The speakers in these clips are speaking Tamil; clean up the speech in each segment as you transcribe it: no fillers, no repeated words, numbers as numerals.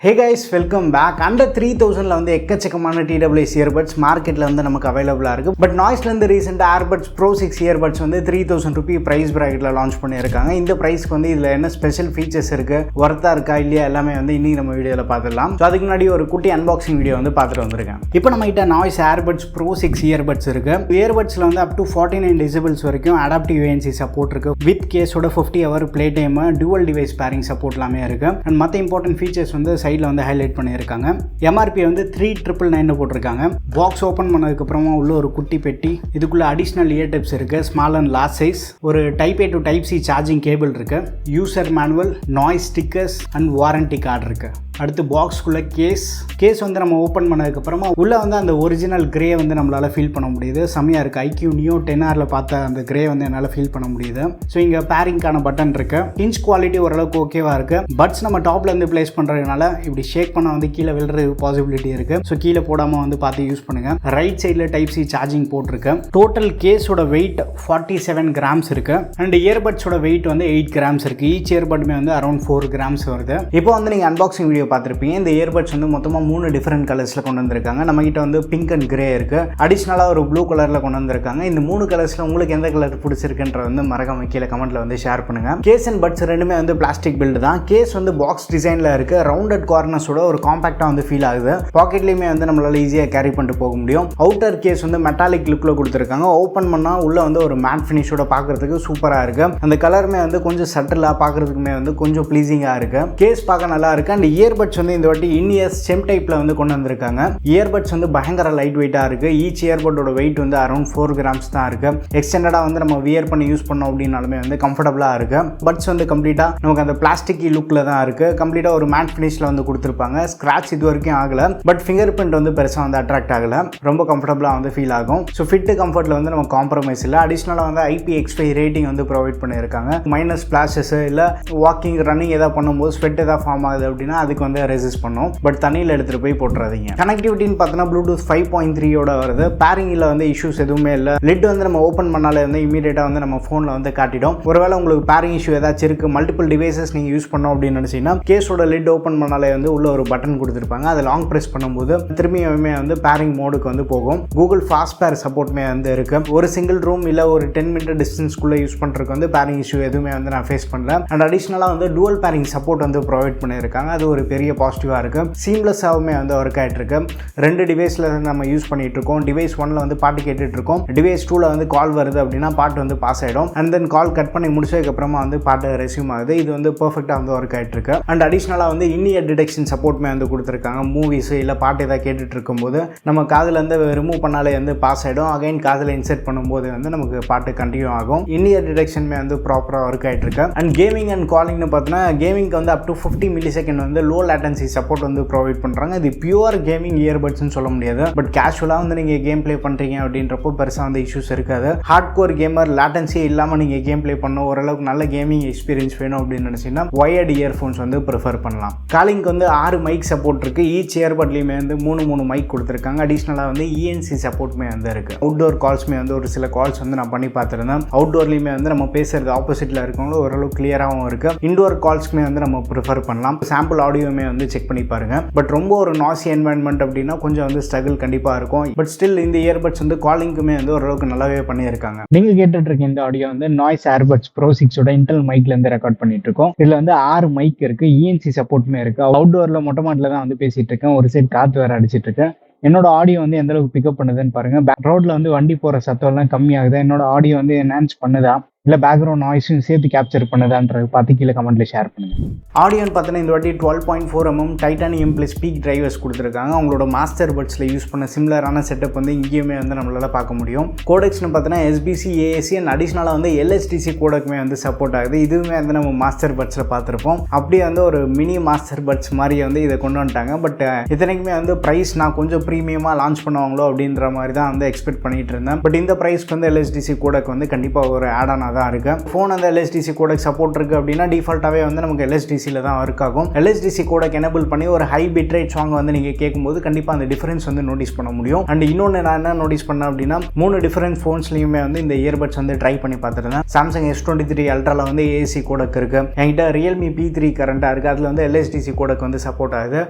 Hey guys, welcome back. Under 3000 la வந்து எக்கச்சக்கமான TWS earbuds மார்க்கெட்ல வந்து நமக்கு அவைலபிளா இருக்கு. பட் நாய்ஸ்ல இருந்து ரீசன்ட்டா earbuds Pro 6 earbuds வந்து 3000 ரூபாய் பிரைஸ் பிராக்கெட்ல லான்ச் பண்ணிருக்காங்க. இந்த பிரைஸ்க்கு வந்து இதுல என்ன ஸ்பெஷல் ஃபீச்சர்ஸ் இருக்கு, வர்த்தா இருக்கா இல்லையா எல்லாமே வந்து இன்னைக்கு நம்ம வீடியோல பார்த்துடலாம். சோ அதுக்கு முன்னாடி ஒரு குட்டி அன்பாக்சிங் வீடியோ வந்து பார்த்துட்டு வந்திருக்கேன். இப்போ நம்ம கிட்ட நாய்ஸ் earbuds Pro 6 earbuds இருக்கு. earbudsல வந்து up to 49 decibels வரைக்கும் adaptive ANC சப்போர்ட் இருக்கு. வித் கேஸோட 50 hour play time, dual device pairing support எல்லாமே இருக்கு. அண்ட் மத்த இம்பார்ட்டன்ட் ஃபீச்சர்ஸ் வந்து சைடில் வந்து ஹைலைட் பண்ணியிருக்காங்க. எம்ஆர்பி வந்து 3999 போட்டிருக்காங்க. பாக்ஸ் ஓப்பன் பண்ணதுக்கு அப்புறமா உள்ள ஒரு குட்டி பெட்டி, இதுக்குள்ள அடிஷனல் இயர் டிப்ஸ் இருக்கு, ஸ்மால் அண்ட் லார்ஜ் சைஸ், ஒரு type A to type C charging cable இருக்கு, user manual, noise stickers and warranty card இருக்கு. அடுத்து பாக்ஸ்க்குள்ள கேஸ் வந்து நம்ம ஓப்பன் பண்ணதுக்கு அப்புறமா உள்ள வந்து அந்த ஒரிஜினல் கிரே வந்து நம்மளால ஃபீல் பண்ண முடியுது. செம்மையா இருக்கு. IQ Neo 10Rல பார்த்த அந்த கிரே வந்து என்னால் ஃபீல் பண்ண முடியுது. ஸோ இங்கே பேரிங்கான பட்டன் இருக்கு. இன்ச் குவாலிட்டி ஓரளவுக்கு ஓகேவா இருக்கு. பட்ஸ் நம்ம டாப்ல இருந்து பிளேஸ் பண்றதுனால இப்படி ஷேக் பண்ண வந்து கீழே விழுற பாசிபிலிட்டி இருக்கு. ஸோ கீழே போடாம வந்து பார்த்து யூஸ் பண்ணுங்க. ரைட் சைடில் டைப் C சார்ஜிங் போர்ட் இருக்கு. டோட்டல் கேஸோட வெயிட் 47 கிராம்ஸ் இருக்கு. அண்ட் இயர்பட்ஸோட வெயிட் வந்து 8 கிராம்ஸ் இருக்கு. ஈச் இயர்பட்மே வந்து அரௌண்ட் 4 கிராம்ஸ் வருது. இப்போ வந்து நீங்க அன்பாக்சிங் வீடியோ பார்த்துருப்பீங்க. இந்த இயர்பட்ஸ் வந்து மொத்தமாக 3 டிஃப்ரெண்ட் கலர்ஸில் கொண்டு வந்திருக்காங்க. நம்ம கிட்ட வந்து பிங்க் அண்ட் கிரே இருக்கு. அடிஷ்னலாக ஒரு ப்ளூ கலரில் கொண்டு வந்திருக்காங்க. இந்த 3 கலர்ஸில் உங்களுக்கு எந்த கலர் பிடிச்சிருக்குன்ற வந்து மறக்காம கீழே கமெண்ட்ல வந்து ஷேர் பண்ணுங்க. கேஸ் அண்ட் பட்ஸ் ரெண்டுமே வந்து பிளாஸ்டிக் பில்டு தான். கேஸ் வந்து பாக்ஸ் டிசைனில் இருக்கு. ரவுண்டட் கார்னர்ஸோட ஒரு காம்பாக்டாக வந்து ஃபீல் ஆகுது. பாக்கெட்லையுமே வந்து நம்மளால ஈஸியாக கேரி பண்ணிட்டு போக முடியும். அவுட்டர் கேஸ் வந்து மெட்டாலிக் லுக்கில் கொடுத்துருக்காங்க. ஓப்பன் பண்ணால் உள்ள வந்து ஒரு மேட் ஃபினிஷோட பார்க்கறதுக்கு சூப்பராக இருக்கு. அந்த கலருமே வந்து கொஞ்சம் சட்டிலாக பார்க்கறதுக்குமே வந்து கொஞ்சம் ப்ளீசிங்காக இருக்கு. கேஸ் பார்க்க நல்லா இருக்கு. அண்ட் இயர்பட்ஸ் வந்து இந்த வாட்டி இன்இயர் ஸ்டெம் டைப்ல வந்து கொண்டு வந்திருக்காங்க. இயர்பட்ஸ் வந்து பயங்கர லைட் வெயிட்டா இருக்கு. ஈச் இயர்பட்டோட வெயிட் வந்து அரௌண்ட் 4 கிராம்ஸ் தான் இருக்கு. எக்ஸ்டெண்டடா வந்து நம்ம வியர் பண்ணி யூஸ் பண்ணோம் அப்படின்னாலுமே வந்து கம்ஃபர்டபுளா இருக்கு. பட்ஸ் வந்து கம்ப்ளீட்டா நமக்கு அந்த பிளாஸ்டிக் லுக்ல தான் இருக்கு. கம்ப்ளீட்டா ஒரு மேட் ஃபினிஷ்ல வந்து கொடுத்துருப்பாங்க. ஸ்கிராட்ச் இது வரைக்கும் ஆகல. பட் ஃபிங்கர் பிரிண்ட் வந்து பெருசா வந்து அட்ராக்ட் ஆகல. ரொம்ப கம்ஃபர்டபுளா வந்து ஃபீல் ஆகும். ஸோ ஃபிட் கம்ஃபர்ட்ல வந்து நம்ம காம்ப்ரமைஸ் இல்லை. அடிஷனலா வந்து IPX5 ரேட்டிங் வந்து ப்ரொவைட் பண்ணியிருக்காங்க. மைனஸ் ஸ்பிளாஷஸ் இல்ல வாக்கிங் ரன்னிங் ஏதாவது பண்ணும்போது ஸ்வெட் ஏதாவது ஃபார்ம் ஆகுது அப்படின்னா அதுக்கு வந்து ரெசிஸ்ட் பண்ணும். பட் தண்ணியில் எடுத்துட்டு போய் போட்டுறாதீங்க. கனெக்டிவிட்டின்னு பார்த்தோன்னா ப்ளூடூத் 5.3 வருது. பேரிங்கில் வந்து இஷ்யூஸ் எதுவுமே இல்லை. லிட் வந்து நம்ம ஓப்பன் பண்ணாலே வந்து இமீடியட்டாக வந்து நம்ம ஃபோனில் வந்து காட்டிடும். ஒருவேளை உங்களுக்கு பேரிங் இஷ்யூ ஏதாச்சும் இருக்கு, மல்டிபிள் டிவைசஸ் நீங்கள் யூஸ் பண்ணோம் அப்படின்னு நினச்சிங்கன்னா கேஸோட லிட் ஓப்பன் பண்ணாலே வந்து உள்ள ஒரு பட்டன் கொடுத்துருப்பாங்க. அதை லாங் ப்ரெஸ் பண்ணும்போது திரும்பியுமே வந்து பேரிங் மோடுக்கு வந்து போகும். கூகுள் ஃபாஸ்ட் பேர் சப்போர்ட்மே வந்து இருக்கு. ஒரு சிங்கிள் ரூம் இல்லை ஒரு 10 மீட்டர் டிஸ்டன்ஸ்குள்ளே யூஸ் பண்ணுறதுக்கு வந்து பேரிங் இஷ்யூ எதுவுமே வந்து நான் ஃபேஸ் பண்ணல. அண்ட் அடிஷனலாக வந்து டுவல் பேரிங் சப்போர்ட் வந்து ப்ரொவைட் பண்ணியிருக்காங்க. அது ஒரு பெரிய பாசிட்டிவாக இருக்கு. சீம்லெஸ்ஸாகவுமே வந்து ஒர்க் ஆகிட்டு இருக்கு. 2 டிவைஸில் நம்ம யூஸ் பண்ணிட்டு இருக்கோம். டிவைஸ் 1ல வந்து பாட்டு கேட்டுட்டு இருக்கோம். டிவைஸ் 2ல வந்து கால் வருது அப்படின்னா பாட்டு வந்து பாஸ் ஆகிடும். அண்ட் தென் கால் கட் பண்ணி முடிச்சதுக்கப்புறமா வந்து பாட்டு ரெஸ்யூம் ஆகுது. இது வந்து பர்ஃபெக்டாக வந்து ஒர்க் ஆகிட்டு இருக்கு. அண்ட் அடிஷனலாக வந்து இன்இயர் டிடெக்ஷன் சப்போர்ட்மே வந்து கொடுத்துருக்காங்க. மூவிஸ் இல்லை பாட்டு ஏதாவது கேட்டுட்டு இருக்கும்போது நம்ம காதில் வந்து ரிமூவ் பண்ணாலே வந்து பாஸ் ஆகிடும். அகைன் காதில் இன்செர்ட் பண்ணும்போது வந்து நமக்கு பாட்டு கண்டினியூ ஆகும். இன்இயர் டிடெக்ஷன்மே வந்து ப்ராப்பராக ஒர்க் ஆகிட்டு இருக்கு. அண்ட் கேமிங் அண்ட் காலிங்னு பார்த்தோன்னா கேமிங்க்கு வந்து அப் டு 50 மில்லிசெகண்ட் வந்து லோ லேட்டன்சி சப்போர்ட் வந்து ப்ரொவைட் பண்ணுறாங்க. இது பியூர் கேமிங் இயர்பட்ஸ்னு சொல்ல முடியாது. பட் கேஷுவலாக வந்து நீங்கள் கேம் ப்ளே பண்ணுறீங்க அப்படின்றப்போ பெருசாக வந்து இஷ்யூஸ் இருக்காது. ஹார்ட் கோர் கேமர் லேட்டன்சி இல்லாமல் நீங்கள் கேம் ப்ளே பண்ணணும், ஓரளவுக்கு நல்ல கேமிங் எக்ஸ்பீரியன்ஸ் வேணும் அப்படின்னு நினச்சிங்கன்னா ஒயர்டு இயர்ஃபோன்ஸ் வந்து ப்ரிஃபர் பண்ணலாம். காலிங்க்கு வந்து 6 மைக் சப்போர்ட் இருக்கு. ஈச் இயர்பட்லையுமே வந்து 3 மைக் கொடுத்துருக்காங்க. அடிஷ்னலாக வந்து ENC சப்போர்ட்மே வந்து இருக்கு. அவுட்டோர் கால்ஸ்மே வந்து ஒரு சில கால்ஸ் வந்து நான் பண்ணி பார்த்துருந்தேன். அவுட்டோர்லையுமே வந்து நம்ம பேசுறது ஆப்போசிட்டில் இருக்கவங்களும் ஓரளவு கிளியராகவும் இருக்கு. இண்டோர் கால்ஸ்க்குமே வந்து நம்ம ப்ரிஃபர் பண்ணலாம். சாம்பிள் ஆடியோமே வந்து செக் பண்ணி பாருங்க. பட் ரொம்ப ஒரு நாய்ஸி என்வாயன்மெண்ட் அப்படின்னா கொஞ்சம் வந்து ஸ்ட்ரகிள் கண்டிப்பாக இருக்கும். பட் ஸ்டில் இந்த இயர்பட்ஸ் வந்து காலிங்க்குமே வந்து ஓரளவுக்கு நல்லாவே பண்ணியிருக்காங்க. நீங்க கேட்டுட்டு இருக்க இந்த ஆடியோ வந்து நாய்ஸ் earbuds Pro 6 இன்டெல் மைக்ல இருந்து ரெக்கார்ட் பண்ணிட்டு இருக்கோம். இதுல வந்து 6 மைக் இருக்கு. ENC சப்போர்ட்மே இருக்கு. அவுட்டோர்ல மொட்டை மாட்டில தான் வந்து பேசிட்டு இருக்கேன். ஒரு சைடு காத்து வேற அடிச்சிட்டு இருக்கேன். என்னோட ஆடியோ வந்து எந்த அளவுக்கு பிக்கப் பண்ணுதுன்னு பாருங்க. ரோட்ல வந்து வண்டி போற சத்தம் எல்லாம் கம்மியாகுது. என்னோட ஆடியோ வந்து என்ஹான்ஸ் பண்ணுதா இல்லை பேக்ரவுண்ட் நாய்ஸும் சேர்த்து கேப்சர் பண்ணுதான்றது பார்த்து கீழே கமெண்ட்ல ஷேர் பண்ணுங்க. ஆடியோன்னு பார்த்தீங்கன்னா இந்த வாட்டி 12.4mm titanium plus speak drivers கொடுத்துருக்காங்க. அவங்களோட மாஸ்டர் பட்ஸில் யூஸ் பண்ண சிமிலரான செட்டப் வந்து இங்கேயுமே வந்து நம்மளால பார்க்க முடியும். கோடெக்ஸ்னு பார்த்தீங்கன்னா SBC AAC அண்ட் அடிஷ்னலாக வந்து LSDC கோடெக்குமே வந்து சப்போர்ட் ஆகுது. இதுவுமே வந்து நம்ம மாஸ்டர் பட்ஸில் பார்த்துருப்போம். அப்படியே வந்து ஒரு மினி மாஸ்டர் பட்ஸ் மாதிரி வந்து இதை கொண்டு வந்துட்டாங்க. பட் இத்தனைக்குமே வந்து ப்ரைஸ் நான் கொஞ்சம் ப்ரீமியமாக லான்ச் பண்ணுவாங்களோ அப்படின்ற மாதிரி தான் வந்து எக்ஸ்பெக்ட் பண்ணிட்டு இருந்தேன். பட் இந்த ப்ரைஸ்க்கு வந்து LSDC கோடெக் வந்து கண்டிப்பாக ஒரு ஆட் ஆன் ஆப்ஷனாக தான் இருக்குது. ஃபோன் அந்த LSDC கோடெக் சப்போர்ட் இருக்குது அப்படின்னா டிஃபால்ட்டாகவே வந்து நமக்கு LSDCயில் தான் ஒர்க் ஆகும். LSDC கோடெக் எனேபிள் பண்ணி ஒரு ஹை பிட்ரேட் சாங் வந்து நீங்கள் கேட்கும்போது கண்டிப்பாக அந்த டிஃபரன்ஸ் வந்து நோட்டீஸ் பண்ண முடியும். அண்ட் இன்னொன்று நான் என்ன நோட்டீஸ் பண்ணேன் அப்படின்னா 3 டிஃபரெண்ட் ஃபோன்ஸ்லையுமே வந்து இந்த இயர்பட்ஸ் வந்து ட்ரை பண்ணி பார்த்துருந்தேன். சாம்சங் S23 அல்ட்ராவில் வந்து AAC கோடெக் இருக்குது. என்கிட்ட ரியல்மி P3 கரண்ட்டாக இருக்குது. அதில் வந்து LSDC கோடெக் வந்து சப்போர்ட் ஆகுது.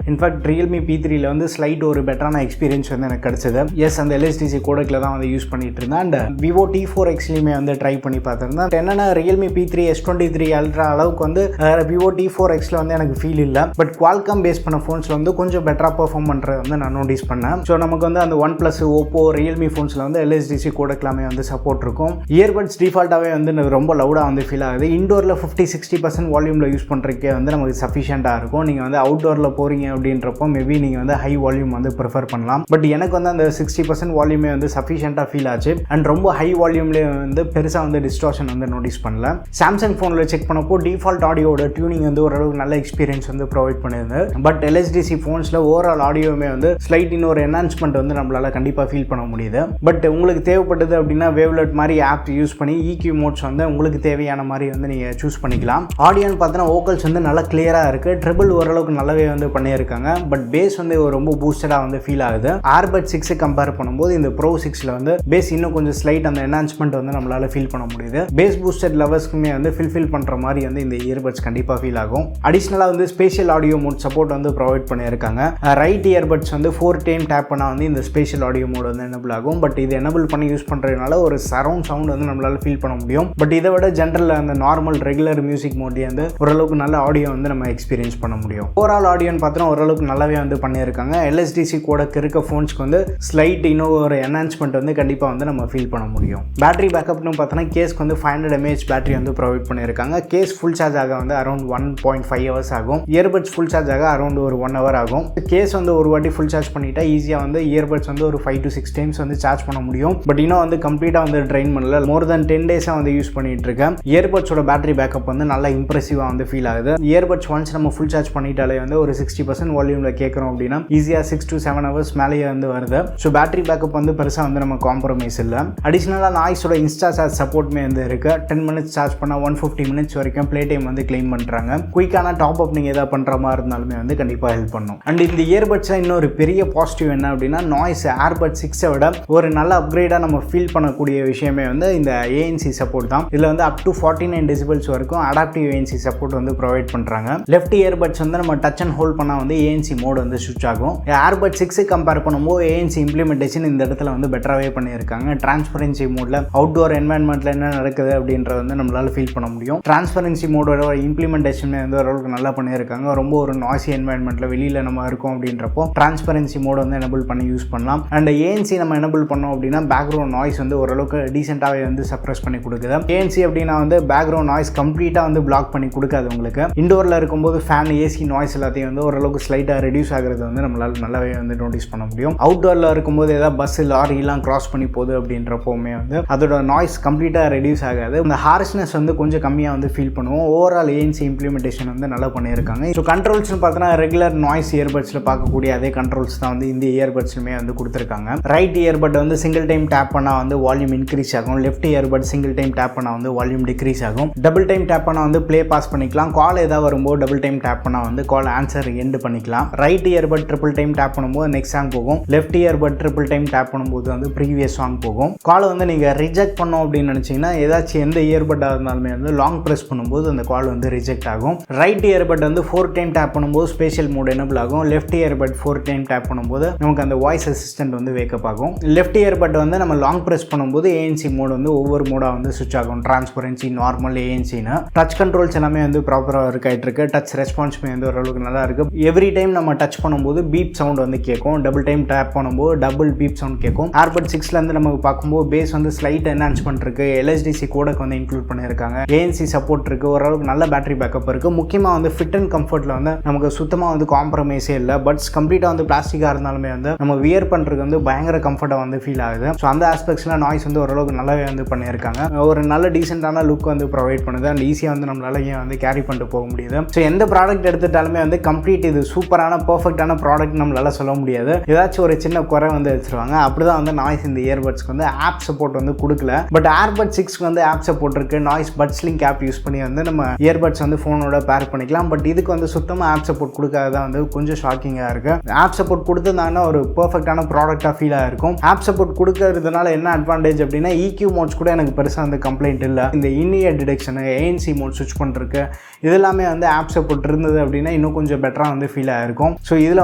இன்ஃபேக்ட் ரியல்மி P3ல வந்து ஸ்லைட் ஒரு பெட்டரான எக்ஸ்பீரியன்ஸ் வந்து எனக்கு கிடைச்சது. எஸ், அந்த LSDC கோடெக்கில் தான் வந்து யூஸ் பண்ணிட்டு இருந்தேன். அண்ட் விவோ T4Xலையுமே வந்து ட்ரை பண்ணி பார்த்துருந்தேன். என்னென்னா ரியல்மி P3 S23 அல்ட்ரா அளவுக்கு வந்து விவோ T4Xல வந்து எனக்கு ஃபீல் இல்லை. பட் குவால்காம் பேஸ் பண்ண ஃபோன்ஸில் வந்து கொஞ்சம் பெட்டராக பெர்ஃபார்ம் பண்ணுறது வந்து நான் நோட்டீஸ் பண்ணேன். ஸோ நமக்கு வந்து அந்த OnePlus, Oppo, ரியல்மி ஃபோன்ஸில் வந்து LSDC கோடெக்லாமே வந்து சப்போர்ட் இருக்கும். இயர்பட்ஸ் டிஃபால்ட்டாகவே வந்து ரொம்ப லவுடாக வந்து ஃபீல் ஆகுது. இண்டோரில் 50-60% வால்யூமில் யூஸ் பண்ணுறதுக்கே வந்து நமக்கு சஃபிஷியண்ட்டாக இருக்கும். நீங்கள் வந்து அவுட்டோரில் போகிறீங்க அப்படின்றப்போ மேபி நீங்கள் வந்து ஹை வால்யூம் வந்து ப்ரிஃபர் பண்ணலாம். பட் எனக்கு வந்து அந்த 60% வால்யூமே வந்து சஃபிஷியண்ட்டாக ஃபீல் ஆச்சு. அண்ட் ரொம்ப ஹை வால்யூம்லேயே வந்து பெருசாக வந்து டிஸ்டார்ஷன் வந்து நோட்டீஸ் பண்ணல. சாம்சங் ஃபோனில் செக் பண்ணப்போ டிஃபால்ட் ஆடியோட டியூனிங் வந்து ஓரளவுக்கு நல்ல எக்ஸ்பீரியன்ஸ் வந்து ப்ரொவைட் பண்ணியிருந்தது. பட் LSDC ஃபோன்ஸில் ஓவரால் ஆடியோவுமே வந்து ஸ்லைட் இன்னொரு என்ஹான்ஸ்மெண்ட் வந்து நம்மளால் கண்டிப்பாக ஃபீல் பண்ண முடியுது. பட் உங்களுக்கு தேவைப்பட்டது அப்படின்னா வேவ்லெட் மாதிரி ஆப் யூஸ் பண்ணி EQ மோட்ஸ் வந்து உங்களுக்கு தேவையான மாதிரி வந்து நீங்கள் சூஸ் பண்ணிக்கலாம். ஆடியோன்னு பார்த்தோன்னா வோக்கல்ஸ் வந்து நல்லா கிளியராக இருக்குது. ட்ரிபிள் ஓரளவுக்கு நல்லாவே வந்து பண்ணியிருக்காங்க. பட் பேஸ் வந்து ரொம்ப பூஸ்டடாக வந்து ஃபீல் ஆகுது. Earbuds 6 கம்பேர் பண்ணும்போது இந்த Pro 6ல வந்து பேஸ் இன்னும் கொஞ்சம் ஸ்லைட் அந்த என்ஹான்ஸ்மெண்ட் வந்து நம்மளால் ஃபீல் பண்ண முடியுது. பேஸ் பூஸ்டட் லவர்ஸ்க்குமே வந்து ஃபில் பண்ணுற மாதிரி வந்து இந்த இயர்பட்ஸ் கண்டிப்பாக ஃபீல் ஆகும். அடிஷ்னலாக வந்து ஸ்பேஷியல் ஆடியோ மோட் சப்போர்ட் வந்து ப்ரொவைட் பண்ணியிருக்காங்க. ரைட் இயர்பட்ஸ் வந்து 4 டைம் டேப் பண்ணால் வந்து இந்த ஸ்பேஷியல் ஆடியோ மோட் வந்து எனபிள் ஆகும். பட் இது எனபிள் பண்ணி யூஸ் பண்ணுறதுனால ஒரு சரவுண்ட் சவுண்ட் வந்து நம்மளால் ஃபீல் பண்ண முடியும். பட் இதை விட ஜென்ரல் அந்த நார்மல் ரெகுலர் மியூசிக் மோட்லேயே வந்து ஓரளவுக்கு நல்ல ஆடியோ வந்து நம்ம எக்ஸ்பீரியன்ஸ் பண்ண முடியும். ஓவரால் ஆடியோன்னு பார்த்தோன்னா ஓரளவுக்கு நல்லாவே வந்து பண்ணியிருக்காங்க. LSDC கோடெக் இருக்க ஃபோன்ஸ்க்கு வந்து ஸ்லைட் இன்னும் ஒரு என்ஹான்ஸ்மெண்ட் வந்து கண்டிப்பாக வந்து நம்ம ஃபீல் பண்ண முடியும். பேட்டரி பேக்கப்னு பார்த்தோன்னா கேஸ்க்கு வந்து 500 mAh பேட்டரி வந்து ப்ரொவைட் பண்ணியிருக்காங்க. கேஸ் ஃபுல் சார்ஜ் ஆக வந்து அரௌண்ட் 1.5 hours ஆகும். இயர்பட்ஸ் ஃபுல் சார்ஜ் ஆக அரௌண்ட் ஒரு 1 hour ஆகும். கேஸ் வந்து ஒரு வாட்டி ஃபுல் சார்ஜ் பண்ணிட்டா ஈஸியாக வந்து இயர்பட்ஸ் வந்து ஒரு 5 to 6 times வந்து சார்ஜ் பண்ண முடியும். பட் இன்னும் வந்து கம்ப்ளீட்டாக வந்து ட்ரெயின் பண்ணல. மோர் தென் 10 days வந்து யூஸ் பண்ணிட்டு இருக்கேன். இயர்பட்ஸோட பேட்டரி பேக்கப் வந்து நல்லா இம்ப்ரெசிவாக வந்து ஃபீல் ஆகுது. இயர்பட்ஸ் ஒன்ஸ் நம்ம ஃபுல் சார்ஜ் பண்ணிட்டாலே வந்து ஒரு 60% வால்யூமில் கேட்குறோம் அப்படின்னா ஈஸியாக 6 to 7 hours மேலேயே வந்து வருது. ஸோ பேட்டரி பேக்கப் வந்து பெருசாக வந்து நம்ம காம்ப்ரமைஸ் இல்லை. அடிஷ்னலாக நாய்ஸோட இன்ஸ்டா சார்ஜ் சப்போர்ட்மே வந்து இருக்குது. 10 minutes சார்ஜ் பண்ணால் 150 minutes வரைக்கும் ப்ளே டைம் வந்து கிளைம் பண்ணுறாங்க. குயிக்கான டாப் அப் நீங்கள் எதாவது பண்ணுற மாதிரி இருந்தாலுமே வந்து கண்டிப்பாக ஹெல்ப் பண்ணும். அண்ட் இந்த இயர்பட்ஸில் இன்னொரு பெரிய பாசிட்டிவ் என்ன அப்படின்னா நாய்ஸ் Earbuds 6 விட ஒரு நல்ல அப்கிரேடாக நம்ம ஃபீல் பண்ணக்கூடிய விஷயமே வந்து இந்த ANC சப்போர்ட் தான். இதில் வந்து அப் டு 49 decibels வரைக்கும் அடாப்டிவ் ANC சப்போர்ட் வந்து ப்ரொவைட் பண்ணுறாங்க. லெஃப்ட் இயர்பட்ஸ் வந்து நம்ம டச் அண்ட் ஹோல்ட் பண்ணால் வந்து ANC மோட் வந்து ஸ்விட்ச் ஆகும். Earbuds 6 கம்பேர் பண்ணும்போது ANC இம்ப்ளிமெண்டேஷன் இந்த இடத்துல வந்து பெட்டராகவே பண்ணியிருக்காங்க. டிரான்ஸ்பரன்சி மோடில் அவுட்டோர் என்வாயன்மெண்ட்டில் என்ன நடக்குது அப்படின்றத வந்து நம்மளால் ஃபீல் பண்ண முடியும். டிரான்ஸ்பரன்சி மோடோட இம்ப்ளிமெண்டேஷன் வந்து ஓரளவுக்கு நல்லா பண்ணியிருக்காங்க. ரொம்ப ஒரு நாய்ஸி என்வாயன்மெண்ட்டில் வெளியில் நம்ம இருக்கோம் அப்படின்றப்போ டிரான்ஸ்பரன்சி மோட் வந்து எனபிள் பண்ணி யூஸ் பண்ணலாம். அண்ட் ANC நம்ம எனபிள் பண்ணோம் அப்படின்னா பேக்ரவுண்ட் நாய்ஸ் வந்து ஓரளவுக்கு டீசெண்டாகவே வந்து சப்ரஸ் பண்ணி கொடுக்குது. ANC அப்படின்னா வந்து பேக்ரவுண்ட் நாய்ஸ் கம்ப்ளீட்டாக வந்து பிளாக் பண்ணி கொடுக்காது. உங்களுக்கு இண்டோரில் இருக்கும்போது ஃபேன் AC நாய்ஸ் எல்லாத்தையும் வந்து ஓரளவுக்கு ஸ்லைட்டாக ரெடியூஸ் ஆகிறது வந்து நம்மளால் நல்லாவே வந்து நோட்டீஸ் பண்ண முடியும். அவுட்டோரில் இருக்கும்போது ஏதாவது பஸ் லாரிலாம் கிராஸ் பண்ணி போகுது அப்படின்றப்போமே வந்து அதோட நாய்ஸ் கம்ப்ளீட்டாக ரெடியூஸ் ஆகாது. இந்த ஹார்ஷ்னஸ் வந்து கொஞ்சம் கம்மியாக வந்து ஃபீல் பண்ணுவோம். ஓவரால் ANC இம்ப்ளிமெண்டேஷன் வந்து நல்லா பண்ணியிருக்காங்க. ஸோ கண்ட்ரோல்ஸ்னு பார்த்தோன்னா ரெகுலர் நாய்ஸ் இயர்பட்ஸில் பார்க்கக்கூடிய அதே கண்ட்ரோல்ஸ் தான் வந்து இந்த இயர்பட்ஸ்லுமே வந்து கொடுத்துருக்காங்க. ரைட் இயர்பட் வந்து சிங்கிள் டைம் டேப் பண்ணால் வந்து வால்யூம் இன்க்ரீஸ் ஆகும். Left earbud single time tap பண்ணால் வந்து வால்யூம் டிக்ரீஸ் ஆகும். டபுள் டைம் டேப் பண்ணால் வந்து ப்ளே பாஸ் பண்ணிக்கலாம். கால் ஏதாவது வரும்போது டபுள் டைம் டேப் பண்ணால் வந்து கால் ஆன்சர் எண்ட் பண்ணிக்கலாம். Right earbud triple time tap பண்ணும்போது நெக்ஸ்ட் சாங் போகும். Left earbud triple time tap பண்ணும்போது வந்து ப்ரீவியஸ் சாங் போகும். காலை வந்து நீங்கள் ரிஜெக்ட் பண்ணோம் அப்படின்னு நினச்சிங்கன்னா ஏதாச்சும் எந்த இயர்பட்டாக இருந்தாலுமே வந்து லாங் ப்ரெஸ் பண்ணும்போது அந்த கால் வந்து ரிஜெக்ட் ஆகும். ரைட் இயர்பட் வந்து 4 டைம் டேப் பண்ணும்போது ஸ்பேஷியல் மோட் எனபிள் ஆகும். லெஃப்ட் இயர்பட் 4 டைம் டேப் பண்ணும்போது நமக்கு அந்த வாய்ஸ் அசிஸ்டன்ட் வந்து வேக்கப் ஆகும். லெஃப்ட் இயர்பட் வந்து நம்ம லாங் ப்ரெஸ் பண்ணும்போது ANC மோட் வந்து ஒவ்வொரு மோடாக வந்து ஸ்விட்ச் ஆகும். டிரான்ஸ்பரன்சி, நார்மல், ANCன்னு டச் கண்ட்ரோல்ஸ் எல்லாமே வந்து ப்ராப்பராக ஒர்க் ஆகிட்டு இருக்கு. டச் ரெஸ்பான்ஸுமே வந்து ஓரளவுக்கு நல்லா இருக்கு. எவ்ரி டைம் நம்ம டச் பண்ணும்போது பீப் சவுண்ட் வந்து கேட்கும். டபுள் டைம் டேப் பண்ணும்போது டபுள் பீப் சவுண்ட் கேட்கும். Earbuds 6லேருந்து நமக்கு பார்க்கும்போது பேஸ் வந்து ஸ்லைட் என்ஹான்ஸ்மெண்ட் இருக்கு. LSDC கோடெக் வந்து இன்க்ளூட் பண்ணியிருக்காங்க. ANC சப்போர்ட் இருக்கு. ஓரளவுக்கு நல்ல பேட்டரி பேக்கப் இருக்கு. முக்கியமாக வந்து ஃபிட் அண்ட் கம்ஃபர்ட்டில் வந்து நமக்கு சுத்தமாக வந்து காம்ப்ரமைஸே இல்லை. பட்ஸ் கம்ப்ளீட்டாக வந்து பிளாஸ்டிக்காக இருந்தாலுமே வந்து நம்ம வியர் பண்ணுறதுக்கு வந்து பயங்கர கம்ஃபர்ட்டாக வந்து ஃபீல் ஆகுது. ஸோ அந்த ஆஸ்பெக்ட்ஸில் நாய்ஸ் வந்து ஓரளவுக்கு நல்லாவே வந்து பண்ணியிருக்காங்க. ஒரு நல்ல டீசெண்டான லுக் வந்து ப்ரொவைட் பண்ணுது. அண்ட் ஈஸியாக வந்து நம்மளால வந்து கேரி பண்ணிட்டு போக முடியுது. ஸோ எந்த ப்ராடக்ட் எடுத்துட்டாலுமே வந்து கம்ப்ளீட் இது சூப்பரான பர்ஃபெக்டான ப்ராடக்ட் நம்மளால சொல்ல முடியாது. ஏதாச்சும் ஒரு சின்ன குறை வந்து வச்சிருவாங்க. அப்படிதான் வந்து நாய்ஸ் இந்த இயர்பட்ஸ்க்கு வந்து ஆப் சப்போர்ட் வந்து கொடுக்கல. பட் Earbuds 6 வந்து ஆப் சப்போர்ட் இருக்குது. Noise buds link app use பண்ணி வந்து நம்ம இயர்பட்ஸ் வந்து ஃபோனோட பேர் பண்ணிக்கலாம். பட் இதுக்கு வந்து சுத்தமாக ஆப் சப்போர்ட் கொடுக்காதான் வந்து கொஞ்சம் ஷாக்கிங்காக இருக்குது. ஆப் சப்போர்ட் கொடுத்ததாங்கன்னா ஒரு பர்ஃபெக்டான ப்ராடக்டாக ஃபீல் ஆகிருக்கும். ஆப் சப்போர்ட் கொடுக்கறதுனால என்ன அட்வான்டேஜ் அப்படின்னா EQ மோட்ஸ் கூட எனக்கு பெருசாக வந்து கம்ப்ளைண்ட் இல்லை. இந்த இன்இயர் டிடெக்ஷனு, ANC மோட் ஸ்விட்ச் பண்ணுறதுக்கு இதெல்லாமே வந்து ஆப் சப்போர்ட் இருந்தது அப்படின்னா இன்னும் கொஞ்சம் பெட்டராக வந்து ஃபீல் ஆகிருக்கும். ஸோ இதில்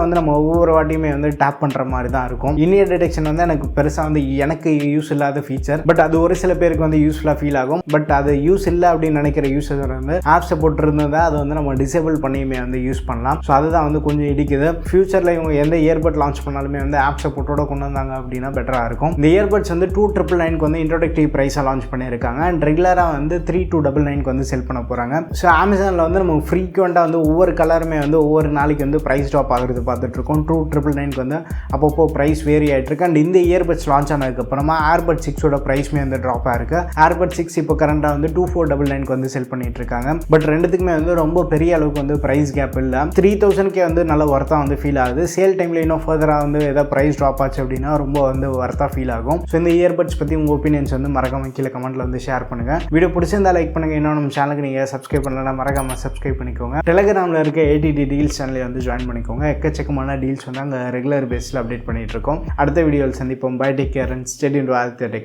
வந்து நம்ம ஒவ்வொரு வாட்டியுமே வந்து டேப் பண்ணுற மாதிரி தான் இருக்கும். இன்இயர் டிடெக்ஷன் வந்து எனக்கு பெருசாக வந்து எனக்கு யூஸ் இல்லாத ஃபீச்சர். பட் அது ஒரு சில பேருக்கு வந்து யூஸ்ஃபுல்லாக ஃபீல் ஆகும். பட் அது யூஸ் இல்லை அப்படின்னு நினைக்கிற யூஸர் வந்து ஆப் சப்போர்ட் இருந்ததா அதை வந்து நம்ம டிசேபிள் பண்ணியுமே வந்து யூஸ் பண்ணலாம். ஸோ அதுதான் வந்து கொஞ்சம் இடிக்குது. ஃபியூச்சரில் இவங்க எந்த இயர்பட் லான்ச் பண்ணாலுமே வந்து ஆப் சப்போர்ட்டோட கொண்டு வந்தாங்க அப்படின்னா பெட்டராக இருக்கும். இந்த இயர்பட்ஸ் வந்து 2999 வந்து இன்ட்ரோடக்டிவ் ப்ரைஸாக லான்ச் பண்ணியிருக்காங்க. அண்ட் ரெகுலராக வந்து 3299 வந்து செல் பண்ண போகிறாங்க. ஸோ அமேசானில் வந்து நம்ம ஃப்ரீக்வெண்ட்டாக வந்து ஒவ்வொரு கலருமே வந்து ஒவ்வொரு நாளைக்கு வந்து ப்ரைஸ் ட்ராப் ஆகுறது பார்த்துட்ருக்கோம். 2999 வந்து அப்பப்போ ப்ரைஸ் வேரி ஆகிட்டு இருக்கு. அண்ட் இந்த இயர்பட்ஸ் லான்ச் ஆனதுக்கப்புறமா ஏர்பட் 6ஓட ப்ரைஸ்மே வந்து ட்ராப் ஆயிருக்கு. ஏர்பட் 6 இப்போ கரண்டாக வந்து 2499 வந்து செல் பண்ணிட்டு இருக்காங்க. பட் ரெண்டுத்துக்குமே வந்து ரொம்ப பெரிய அளவுக்கு வந்து ப்ரைஸ் கேப் இல்லை. 3000 வந்து நல்ல ஒர்த்தாக வந்து ஃபீல் ஆகுது. சேல் டைமில் இன்னும் ஃபர்தராக வந்து ஏதாவது ப்ரைஸ் ட்ராப் ஆச்சு அப்படின்னா ரொம்ப வந்து ஒர்த்தாக ஃபீல் ஆகும். ஸோ இந்த இயர்பட்ஸ் பற்றி உங்கள் ஒப்பீனியன்ஸ் வந்து மறக்காம கீழே கமெண்ட்டில் வந்து ஷேர் பண்ணுங்கள். வீடியோ பிடிச்சிருந்தா லைக் பண்ணுங்கள். இன்னும் நம்ம சேனலுக்கு நீங்கள் சப்ஸ்கிரைப் பண்ணலன்னா மறக்காமல் சப்ஸ்கிரைப் பண்ணிக்கோங்க. டெலிகிராமில் இருக்க ATD டீல்ஸ் சேனலை வந்து ஜாயின் பண்ணிக்கோங்க. எக்கச்சக்கமான டீல்ஸ் வந்து அங்கே ரெகுலர் பேஸில் அப்டேட் பண்ணிட்டு இருக்கோம். அடுத்த வீடியோவில் சந்திப்போம். Bye, take care and stay tuned with Aditya tech.